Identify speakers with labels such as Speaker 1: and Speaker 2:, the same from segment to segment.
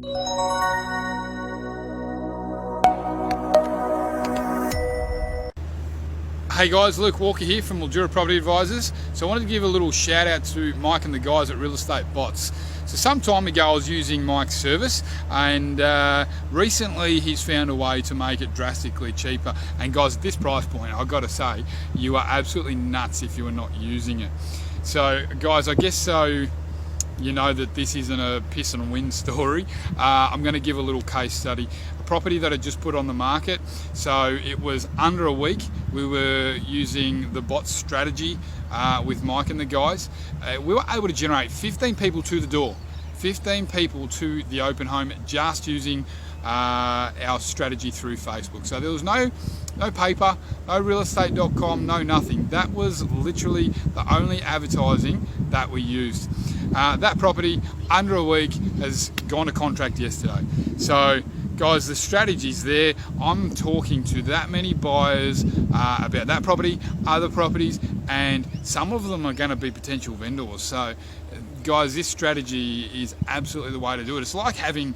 Speaker 1: Hey guys, Luke Walker here from Mildura Property Advisors. So I wanted to give a little shout out to Mike and the guys at Real Estate Bots. So some time ago I was using Mike's service, and recently he's found a way to make it drastically cheaper. And guys, at this price point, I've got to say, you are absolutely nuts if you are not using it. So guys, I guess so you know that this isn't a piss and win story. I'm going to give a little case study. A property that I just put on the market. So it was under a week. We were using the bot strategy with Mike and the guys. We were able to generate 15 people to the door, 15 people to the open home, just using our strategy through Facebook. So there was no paper, no realestate.com, no nothing. That was literally the only advertising that we used. That property under a week has gone to contract yesterday. So guys, the strategy's there. I'm talking to that many buyers about that property, other properties, and some of them are going to be potential vendors. So guys, this strategy is absolutely the way to do it. It's like having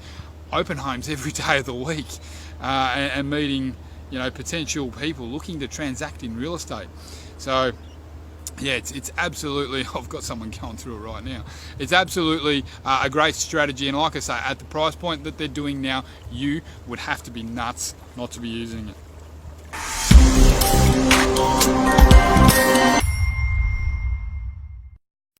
Speaker 1: open homes every day of the week and meeting, you know, potential people looking to transact in real estate. So yeah, it's absolutely, I've got someone going through it right now. It's absolutely a great strategy, and like I say, at the price point that they're doing now, you would have to be nuts not to be using it.